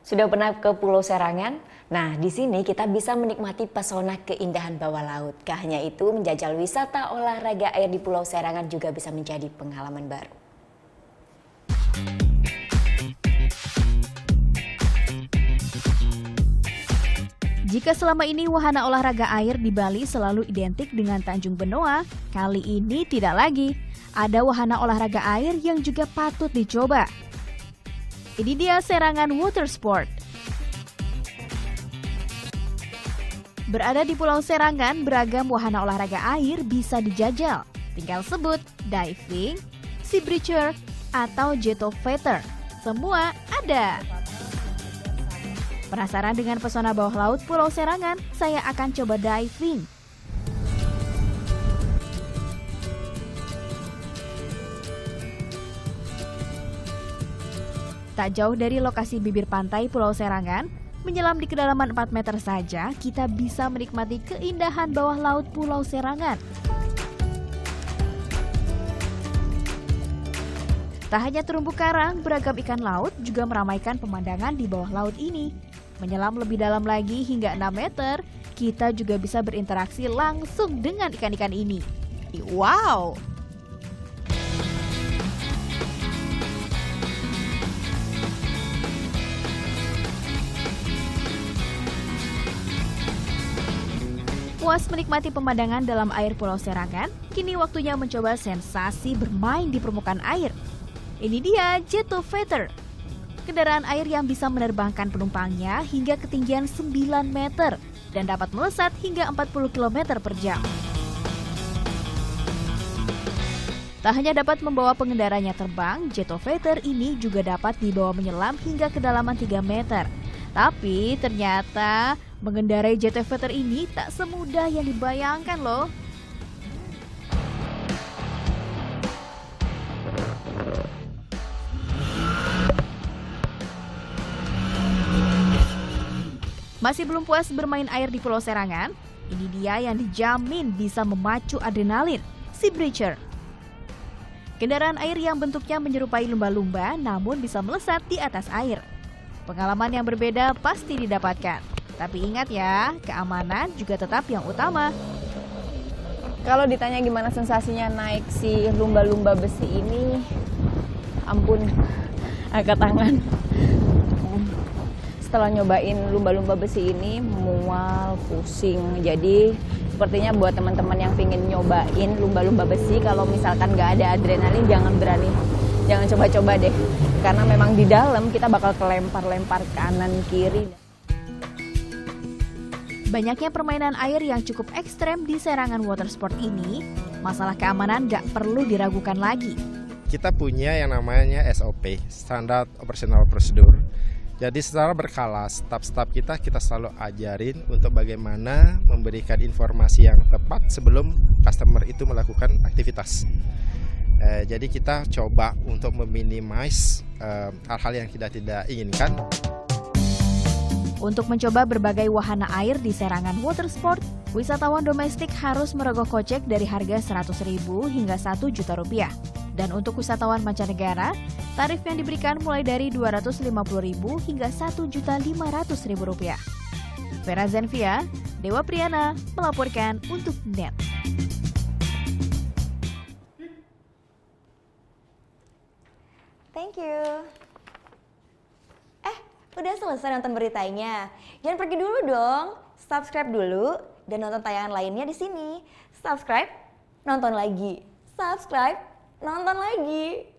Sudah pernah ke Pulau Serangan? Nah, di sini kita bisa menikmati pesona keindahan bawah laut. Gak hanya itu, menjajal wisata olahraga air di Pulau Serangan juga bisa menjadi pengalaman baru. Jika selama ini wahana olahraga air di Bali selalu identik dengan Tanjung Benoa, kali ini tidak lagi. Ada wahana olahraga air yang juga patut dicoba. Ini dia Serangan Water Sport. Berada di Pulau Serangan, beragam wahana olahraga air bisa dijajal. Tinggal sebut diving, sea breacher, atau jettovator. Semua ada. Penasaran dengan pesona bawah laut Pulau Serangan? Saya akan coba diving. Tak jauh dari lokasi bibir pantai Pulau Serangan, menyelam di kedalaman 4 meter saja, kita bisa menikmati keindahan bawah laut Pulau Serangan. Tak hanya terumbu karang, beragam ikan laut juga meramaikan pemandangan di bawah laut ini. Menyelam lebih dalam lagi hingga 6 meter, kita juga bisa berinteraksi langsung dengan ikan-ikan ini. Wow! Puas menikmati pemandangan dalam air Pulau Serangan, kini waktunya mencoba sensasi bermain di permukaan air. Ini dia jettovator. Kendaraan air yang bisa menerbangkan penumpangnya hingga ketinggian 9 meter dan dapat melesat hingga 40 km per jam. Tak hanya dapat membawa pengendaranya terbang, jettovator ini juga dapat dibawa menyelam hingga kedalaman 3 meter. Tapi ternyata mengendarai jettovator ini tak semudah yang dibayangkan loh. Masih belum puas bermain air di Pulau Serangan? Ini dia yang dijamin bisa memacu adrenalin, sea breacher. Kendaraan air yang bentuknya menyerupai lumba-lumba namun bisa melesat di atas air. Pengalaman yang berbeda pasti didapatkan. Tapi ingat ya, keamanan juga tetap yang utama. Kalau ditanya gimana sensasinya naik si lumba-lumba besi ini, ampun, angkat tangan. Setelah nyobain lumba-lumba besi ini, mual, pusing. Jadi sepertinya buat teman-teman yang pingin nyobain lumba-lumba besi, kalau misalkan nggak ada adrenalin, jangan coba-coba deh. Karena memang di dalam kita bakal kelempar-lempar kanan kiri. Banyaknya permainan air yang cukup ekstrem di Serangan Water Sport ini, masalah keamanan gak perlu diragukan lagi. Kita punya yang namanya SOP, Standard Operational Procedure. Jadi secara berkala, staf-staf kita selalu ajarin untuk bagaimana memberikan informasi yang tepat sebelum customer itu melakukan aktivitas. Jadi kita coba untuk meminimais hal-hal yang kita tidak inginkan. Untuk mencoba berbagai wahana air di Serangan Water Sport, wisatawan domestik harus merogoh kocek dari harga Rp100.000 hingga Rp1 juta. Dan untuk wisatawan mancanegara, tarif yang diberikan mulai dari Rp250.000 hingga Rp1.500.000. Vera Zenvia, Dewa Priyana melaporkan untuk NET. Thank you. Udah selesai nonton beritanya? Jangan pergi dulu dong. Subscribe dulu dan nonton tayangan lainnya di sini. Subscribe, nonton lagi. Subscribe, nonton lagi.